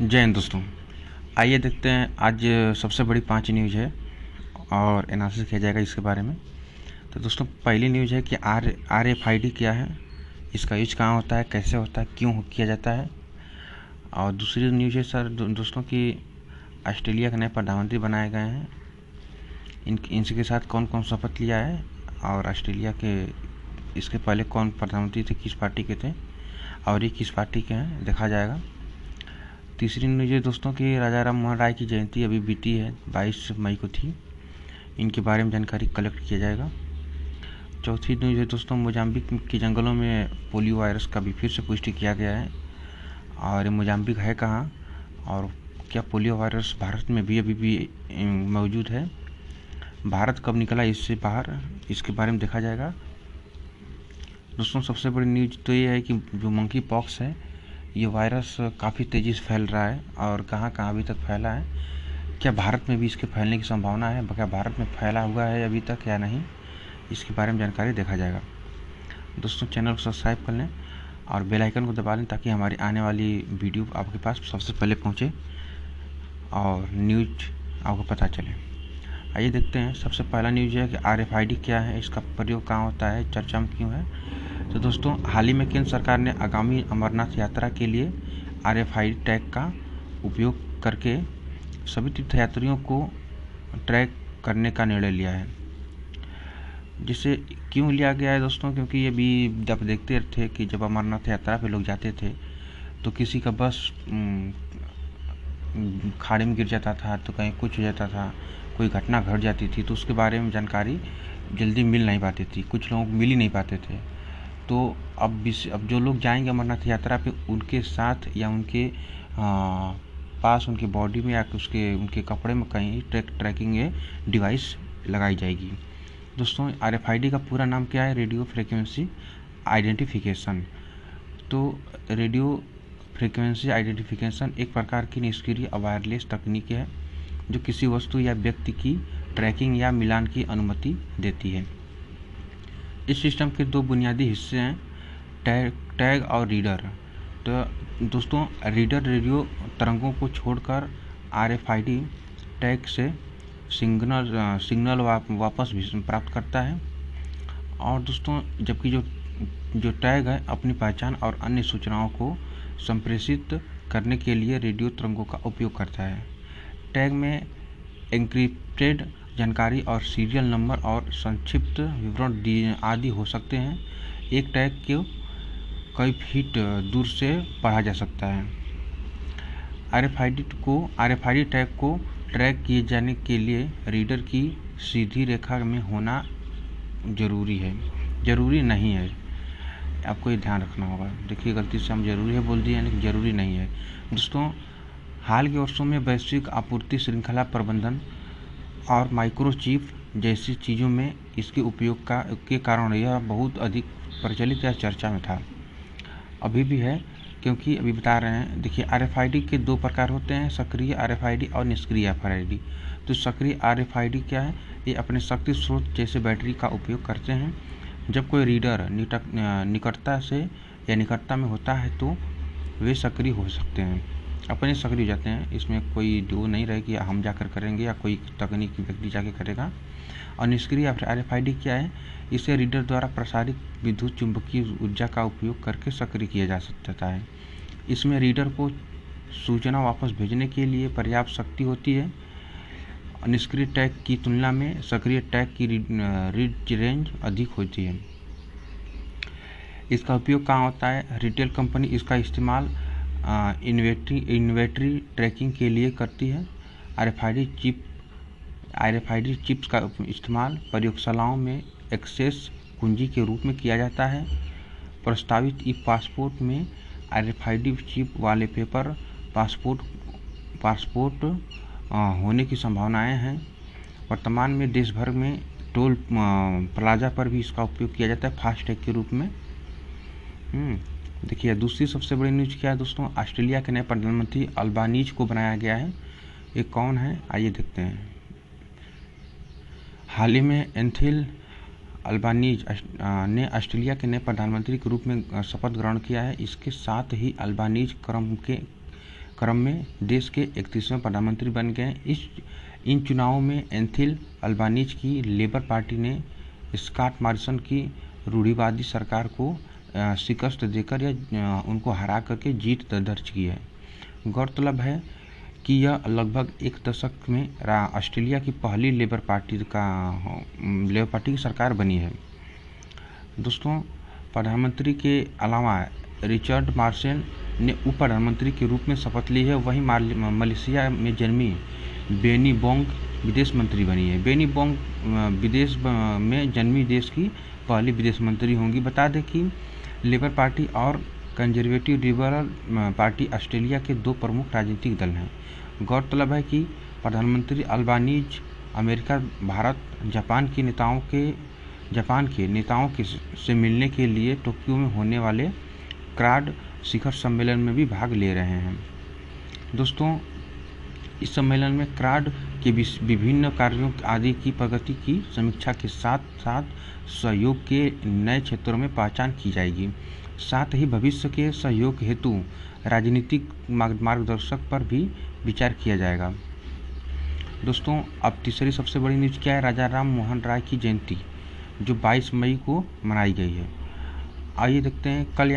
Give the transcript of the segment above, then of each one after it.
जय हिंद दोस्तों। आइए देखते हैं आज सबसे बड़ी 5 न्यूज़ है और एनालिसिस किया जाएगा इसके बारे में। तो दोस्तों पहली न्यूज़ है कि RFID क्या है, इसका यूज कहाँ होता है, कैसे होता है, क्यों किया जाता है। और दूसरी न्यूज़ है सर दोस्तों कि ऑस्ट्रेलिया के नए प्रधानमंत्री बनाए गए हैं, इनके साथ कौन कौन शपथ लिया है और ऑस्ट्रेलिया के इसके पहले कौन प्रधानमंत्री थे, किस पार्टी के थे और ये किस पार्टी के हैं, देखा जाएगा। तीसरी न्यूज़ है दोस्तों कि राजा राम मोहन राय की जयंती अभी बीती है, 22 मई को थी, इनके बारे में जानकारी कलेक्ट किया जाएगा। चौथी न्यूज़ है दोस्तों मोजाम्बिक के जंगलों में पोलियो वायरस का भी फिर से पुष्टि किया गया है। और ये मोजाम्बिक है कहाँ और क्या पोलियो वायरस भारत में भी अभी भी मौजूद है, भारत कब निकला इससे बाहर, इसके बारे में देखा जाएगा। दोस्तों सबसे बड़ी न्यूज़ तो ये है कि जो मंकी पॉक्स है ये वायरस काफ़ी तेज़ी से फैल रहा है और कहाँ कहाँ अभी तक फैला है, क्या भारत में भी इसके फैलने की संभावना है, क्या भारत में फैला हुआ है अभी तक या नहीं, इसके बारे में जानकारी देखा जाएगा। दोस्तों चैनल को सब्सक्राइब कर लें और बेल आइकन को दबा लें ताकि हमारी आने वाली वीडियो आपके पास सबसे पहले पहुंचे और न्यूज आपको पता चले। आइए देखते हैं। सबसे पहला न्यूज है कि RFID क्या है, इसका प्रयोग कहाँ होता है, चर्चा में क्यों है। तो दोस्तों हाल ही में केंद्र सरकार ने आगामी अमरनाथ यात्रा के लिए RFID टैग का उपयोग करके सभी तीर्थयात्रियों को ट्रैक करने का निर्णय लिया है। जिसे क्यों लिया गया है दोस्तों, क्योंकि ये भी जब देखते थे कि जब अमरनाथ यात्रा पे लोग जाते थे तो किसी का बस खाड़ी में गिर जाता था, तो कहीं कुछ हो जाता था, कोई घटना घट जाती थी तो उसके बारे में जानकारी जल्दी मिल नहीं पाती थी, कुछ लोगों को मिल ही नहीं पाते थे। तो अब जो लोग जाएंगे अमरनाथ यात्रा पे उनके साथ या उनके पास उनके बॉडी में या उनके कपड़े में कहीं ट्रैकिंग डिवाइस लगाई जाएगी। दोस्तों RFID का पूरा नाम क्या है, रेडियो फ्रिक्वेंसी आइडेंटिफिकेशन। तो रेडियो फ्रिक्वेंसी आइडेंटिफिकेशन एक प्रकार की निष्क्रिय वायरलेस तकनीक है जो किसी वस्तु या व्यक्ति की ट्रैकिंग या मिलान की अनुमति देती है। इस सिस्टम के दो बुनियादी हिस्से हैं, टैग और रीडर। तो दोस्तों रीडर रेडियो तरंगों को छोड़कर RFID टैग से सिग्नल वापस भी प्राप्त करता है। और दोस्तों जबकि जो टैग है अपनी पहचान और अन्य सूचनाओं को संप्रेषित करने के लिए रेडियो तरंगों का उपयोग करता है। टैग में एन्क्रिप्टेड जानकारी और सीरियल नंबर और संक्षिप्त विवरण आदि हो सकते हैं। एक टैग को कई फीट दूर से पढ़ा जा सकता है। RFID टैग को ट्रैक किए जाने के लिए रीडर की सीधी रेखा में होना जरूरी है, जरूरी नहीं है, आपको ये ध्यान रखना होगा। देखिए गलती से हम जरूरी है बोल दिए, लेकिन जरूरी नहीं है। दोस्तों हाल के वर्षों में वैश्विक आपूर्ति श्रृंखला प्रबंधन और माइक्रोचिप जैसी चीज़ों में इसके उपयोग के कारण यह बहुत अधिक प्रचलित या चर्चा में था, अभी भी है, क्योंकि अभी बता रहे हैं। देखिए RFID के दो प्रकार होते हैं, सक्रिय RFID और निष्क्रिय RFID। तो सक्रिय RFID क्या है, ये अपने शक्ति स्रोत जैसे बैटरी का उपयोग करते हैं। जब कोई रीडर निकटता से या निकटता में होता है तो वे सक्रिय हो सकते हैं, अपने सक्रिय हो जाते हैं, इसमें कोई दो नहीं रहे कि हम जाकर करेंगे या कोई तकनीकी व्यक्ति जाके करेगा। और निष्क्रिय RFID क्या है, इसे रीडर द्वारा प्रसारित विद्युत चुंबकीय ऊर्जा का उपयोग करके सक्रिय किया जा सकता है। इसमें रीडर को सूचना वापस भेजने के लिए पर्याप्त शक्ति होती है। निष्क्रिय टैग की तुलना में सक्रिय टैग की रीड रेंज अधिक होती है। इसका उपयोग कहाँ होता है, रिटेल कंपनी इसका इस्तेमाल इन्वेंट्री ट्रैकिंग के लिए करती है। RFID चिप्स का इस्तेमाल प्रयोगशालाओं में एक्सेस कुंजी के रूप में किया जाता है। प्रस्तावित ई पासपोर्ट में RFID चिप वाले पेपर पासपोर्ट होने की संभावनाएं हैं। वर्तमान में देश भर में टोल प्लाजा पर भी इसका उपयोग किया जाता है फास्टैग के रूप में। देखिए दूसरी सबसे बड़ी न्यूज़ क्या है दोस्तों, ऑस्ट्रेलिया के नए प्रधानमंत्री अल्बानीज को बनाया गया है। ये कौन है, आइए देखते हैं। हाल ही में एंथनी अल्बानीज ने ऑस्ट्रेलिया के नए प्रधानमंत्री के रूप में शपथ ग्रहण किया है। इसके साथ ही अल्बानीज क्रम में देश के 31वें प्रधानमंत्री बन गए। इन चुनावों में एंथिल अल्बानीज की लेबर पार्टी ने स्कॉट मॉरिसन की रूढ़िवादी सरकार को शिकस्त देकर या उनको हरा करके जीत दर्ज की है। गौरतलब है कि यह लगभग एक दशक में ऑस्ट्रेलिया की पहली लेबर पार्टी की सरकार बनी है। दोस्तों, प्रधानमंत्री के अलावा रिचर्ड मार्शन ने उप प्रधानमंत्री के रूप में शपथ ली है। वहीं मलेशिया में जन्मी बेनी बोंग विदेश मंत्री बनी है। बेनी बोंग विदेश में जन्मी देश की पहली विदेश मंत्री होंगी। बता दें कि लेबर पार्टी और कंजर्वेटिव लिबरल पार्टी ऑस्ट्रेलिया के दो प्रमुख राजनीतिक दल हैं। गौरतलब है कि प्रधानमंत्री अल्बानीज अमेरिका, भारत, जापान के नेताओं से मिलने के लिए टोक्यो में होने वाले क्वाड शिखर सम्मेलन में भी भाग ले रहे हैं। दोस्तों, इस सम्मेलन में क्वाड के विभिन्न कार्यों आदि की प्रगति की समीक्षा के साथ साथ सहयोग के नए क्षेत्रों में पहचान की जाएगी। साथ ही भविष्य के सहयोग हेतु राजनीतिक मार्गदर्शक पर भी विचार किया जाएगा। दोस्तों, अब तीसरी सबसे बड़ी न्यूज़ क्या है? राजा राम मोहन राय की जयंती जो 22 मई को मनाई गई है। आइए देखते हैं। कल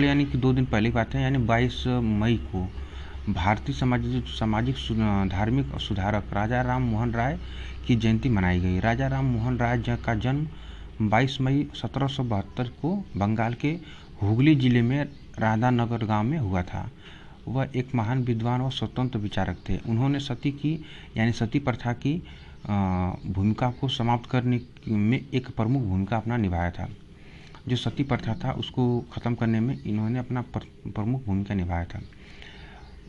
यानी कि 2 दिन पहले की बात है, यानी 22 मई को भारतीय सामाजिक धार्मिक सुधारक राजा राम मोहन राय की जयंती मनाई गई। राजा राम मोहन राय का जन्म 22 मई 1772 को बंगाल के हुगली जिले में राधानगर गांव में हुआ था। वह एक महान विद्वान और स्वतंत्र विचारक थे। उन्होंने सती प्रथा की भूमिका को समाप्त करने में एक प्रमुख भूमिका अपना निभाया था। जो सती प्रथा था उसको ख़त्म करने में इन्होंने अपना प्रमुख भूमिका निभाया था।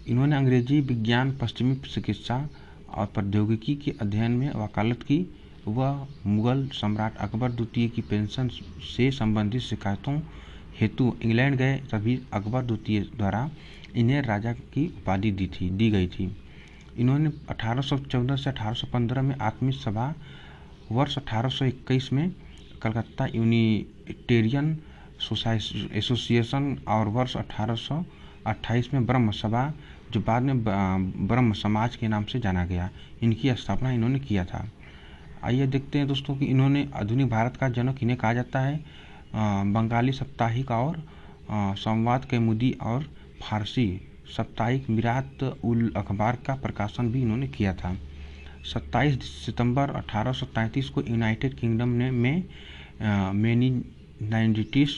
इन्होंने अंग्रेजी विज्ञान, पश्चिमी चिकित्सा और प्रौद्योगिकी के अध्ययन में वकालत की। वह मुगल सम्राट अकबर द्वितीय की पेंशन से संबंधित शिकायतों हेतु इंग्लैंड गए, तभी अकबर द्वितीय द्वारा इन्हें राजा की उपाधि दी गई थी। इन्होंने 1814 से 1815 में आत्मीय सभा, वर्ष 1821 में कलकत्ता यूनिटेरियन एसोसिएशन और वर्ष 1828 में ब्रह्म सभा, जो बाद में ब्रह्म समाज के नाम से जाना गया, इनकी स्थापना इन्होंने किया था। आइए देखते हैं दोस्तों कि इन्होंने आधुनिक भारत का जनक इन्हें कहा जाता है। बंगाली साप्ताहिक और संवाद कौमुदी और फारसी साप्ताहिक मिरात उल अखबार का प्रकाशन भी इन्होंने किया था। 27 सितंबर 1833 को यूनाइटेड किंगडम में मेनिंजाइटिस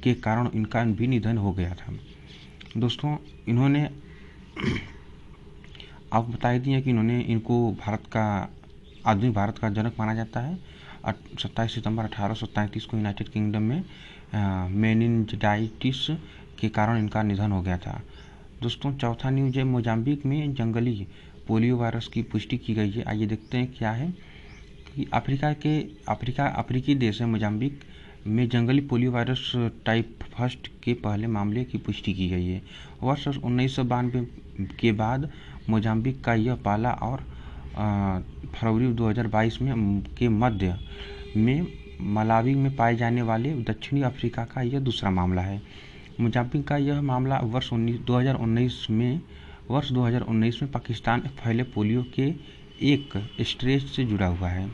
के कारण इनका भी निधन हो गया था। दोस्तों, इन्होंने आपको बता दिया कि इनको आधुनिक भारत का जनक माना जाता है। 27 सितंबर 1833 को यूनाइटेड किंगडम में मेनिंजाइटिस के कारण इनका निधन हो गया था। दोस्तों, चौथा न्यूज़ है, मोजाम्बिक में जंगली पोलियो वायरस की पुष्टि की गई है। आइए देखते हैं क्या है कि अफ्रीकी देश है मोजाम्बिक में जंगली पोलियो वायरस टाइप फर्स्ट के पहले मामले की पुष्टि की गई है। वर्ष 1992 के बाद मोजाम्बिक का यह पहला और फरवरी 2022 के मध्य में मलावी में पाए जाने वाले दक्षिणी अफ्रीका का यह दूसरा मामला है। मोजाम्बिक का यह मामला वर्ष 2019 में पाकिस्तान में फैले पोलियो के एक स्ट्रेन से जुड़ा हुआ है।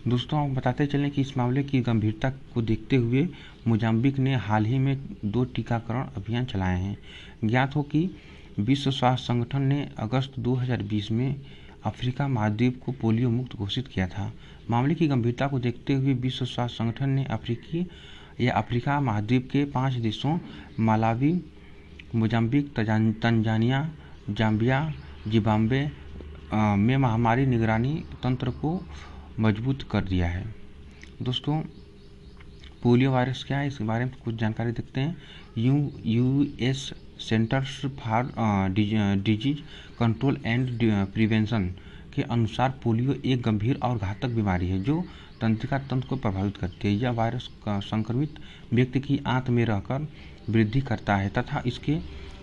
दोस्तों, हम बताते चलें कि इस मामले की गंभीरता को देखते हुए मोजाम्बिक ने हाल ही में 2 टीकाकरण अभियान चलाए हैं। ज्ञात हो कि विश्व स्वास्थ्य संगठन ने अगस्त 2020 में अफ्रीका महाद्वीप को पोलियो मुक्त घोषित किया था। मामले की गंभीरता को देखते हुए विश्व स्वास्थ्य संगठन ने अफ्रीका महाद्वीप के 5 देशों Malawi, Mozambique, Tanzania, Zambia, Zimbabwe में महामारी निगरानी तंत्र को मजबूत कर दिया है। दोस्तों, पोलियो वायरस क्या है, इसके बारे में कुछ जानकारी देखते हैं। US centres for disease control and prevention के अनुसार पोलियो एक गंभीर और घातक बीमारी है जो तंत्रिका तंत्र को प्रभावित करती है। यह वायरस संक्रमित व्यक्ति की आंत में रहकर वृद्धि करता है तथा इसके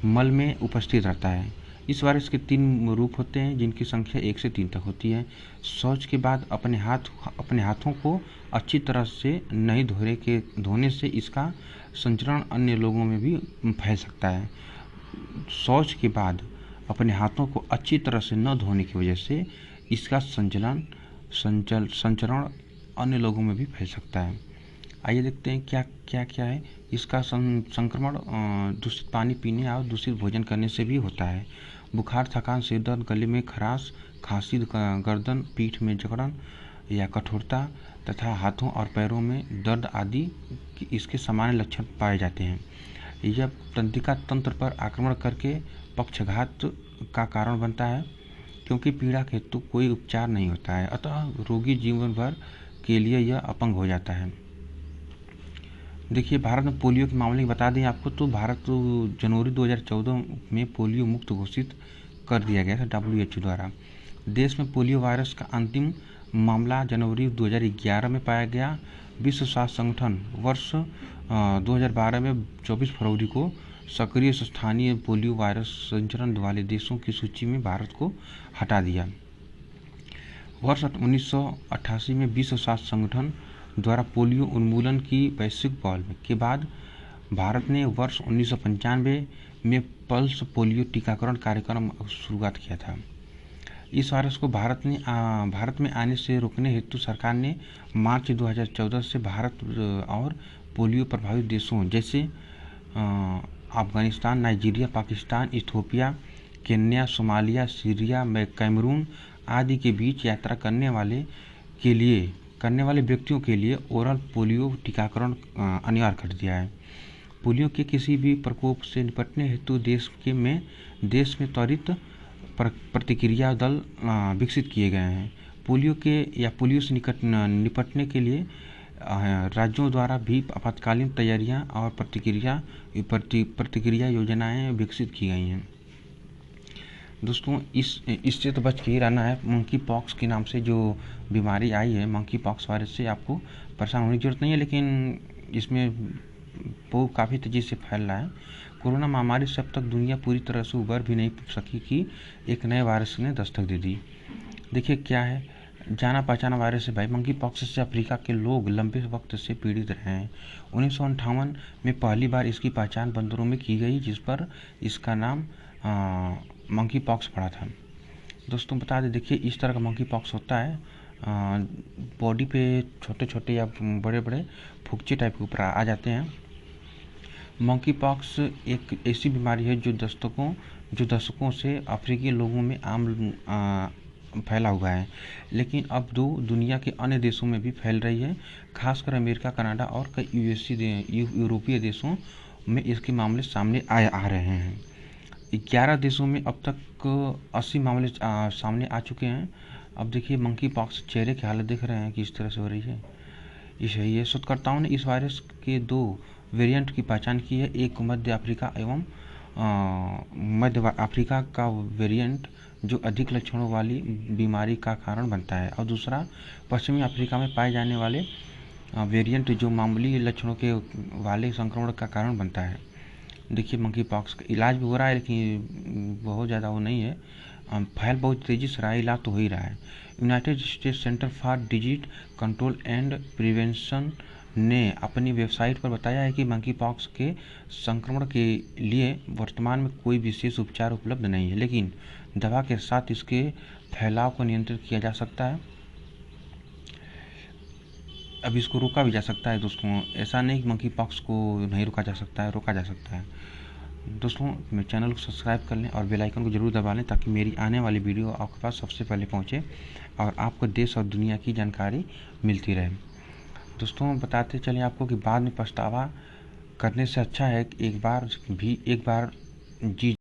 मल में उपस्थित रहता है। इस वायरस के 3 रूप होते हैं जिनकी संख्या 1 से 3 तक होती है। शौच के बाद अपने हाथों को अच्छी तरह से नहीं धोने से इसका संचरण अन्य लोगों में भी फैल सकता है। शौच के बाद अपने हाथों को अच्छी तरह से न धोने की वजह से इसका संचरण अन्य लोगों में भी फैल सकता है। आइए देखते हैं क्या है। इसका संक्रमण दूषित पानी पीने और दूषित भोजन करने से भी होता है। बुखार, थकान, सिर दर्द, गले में खराश, खांसी, गर्दन, पीठ में जकड़न या कठोरता तथा हाथों और पैरों में दर्द आदि इसके सामान्य लक्षण पाए जाते हैं। यह तंत्रिका तंत्र पर आक्रमण करके पक्षाघात का कारण बनता है, क्योंकि पीड़ा के हेतु कोई उपचार नहीं होता है, अतः रोगी जीवन भर के लिए यह अपंग हो जाता है। देखिए, भारत में पोलियो के मामले में बता दें आपको, तो भारत जनवरी 2014 में पोलियो मुक्त घोषित कर दिया गया था WHO द्वारा। देश में पोलियो वायरस का अंतिम मामला जनवरी 2011 में पाया गया। विश्व स्वास्थ्य संगठन वर्ष 2012 में 24 फरवरी को सक्रिय स्थानीय पोलियो वायरस संचरण वाले देशों की सूची में भारत को हटा दिया। वर्ष 1988 में विश्व स्वास्थ्य संगठन द्वारा पोलियो उन्मूलन की वैश्विक पहल के बाद भारत ने वर्ष 1995 में पल्स पोलियो टीकाकरण कार्यक्रम शुरुआत किया था। इस वायरस को भारत में आने से रोकने हेतु सरकार ने मार्च 2014 से भारत और पोलियो प्रभावित देशों जैसे Afghanistan, Nigeria, Pakistan, Ethiopia, Kenya, Somalia, Syria, Cameroon आदि के बीच यात्रा करने वाले व्यक्तियों के लिए ओरल पोलियो टीकाकरण अनिवार्य कर दिया है। पोलियो के किसी भी प्रकोप से निपटने हेतु देश में त्वरित प्रतिक्रिया दल विकसित किए गए हैं। पोलियो से निपटने के लिए राज्यों द्वारा भी आपातकालीन तैयारियां और प्रतिक्रिया योजनाएं विकसित की गई हैं। दोस्तों, इससे तो बच के ही रहना है। मंकी पॉक्स के नाम से जो बीमारी आई है, मंकी पॉक्स वायरस से आपको परेशान होने की जरूरत नहीं है, लेकिन इसमें वो काफ़ी तेज़ी से फैल रहा है। कोरोना महामारी से अब तक दुनिया पूरी तरह से उबर भी नहीं सकी कि एक नए वायरस ने दस्तक दे दी। देखिए क्या है, जाना पहचाना वायरस है भाई। मंकी पॉक्स से अफ्रीका के लोग लंबे वक्त से पीड़ित रहे हैं। 1958 में पहली बार इसकी पहचान बंदरों में की गई, जिस पर इसका नाम मंकी पॉक्स पड़ा था। दोस्तों बता दें, देखिए इस तरह का मंकी पॉक्स होता है, बॉडी पे छोटे छोटे या बड़े बड़े फुक्चे टाइप के ऊपर आ जाते हैं। मंकी पॉक्स एक ऐसी बीमारी है जो दशकों से अफ्रीकी लोगों में आम फैला हुआ है, लेकिन अब दुनिया के अन्य देशों में भी फैल रही है। खासकर अमेरिका, कनाडा और कई यूरोपीय देशों में इसके मामले सामने आ रहे हैं। 11 देशों में अब तक 80 मामले सामने आ चुके हैं। अब देखिए मंकी पॉक्स चेहरे की हालत देख रहे हैं कि इस तरह से हो रही है। ये शोधकर्ताओं ने इस वायरस के 2 वेरिएंट की पहचान की है। एक मध्य अफ्रीका का वेरिएंट जो अधिक लक्षणों वाली बीमारी का कारण बनता है, और दूसरा पश्चिमी अफ्रीका में पाए जाने वाले वेरिएंट जो मामूली लक्षणों के वाले संक्रमण का कारण बनता है। देखिए मंकी पॉक्स का इलाज भी हो रहा है, लेकिन बहुत ज़्यादा वो नहीं है, फैल बहुत तेज़ी से रहा है, इलाज तो हो ही रहा है। United states centre for disease control and prevention ने अपनी वेबसाइट पर बताया है कि मंकी पॉक्स के संक्रमण के लिए वर्तमान में कोई विशेष उपचार उपलब्ध नहीं है, लेकिन दवा के साथ इसके फैलाव को नियंत्रित किया जा सकता है। अब इसको रोका भी जा सकता है। दोस्तों ऐसा नहीं कि मंकी पॉक्स को नहीं रोका जा सकता है, रोका जा सकता है। दोस्तों मेरे चैनल को सब्सक्राइब कर लें और बेल आइकन को जरूर दबा लें, ताकि मेरी आने वाली वीडियो आपके पास सबसे पहले पहुंचे और आपको देश और दुनिया की जानकारी मिलती रहे। दोस्तों बताते चलें आपको कि बाद में पछतावा करने से अच्छा है कि एक बार जी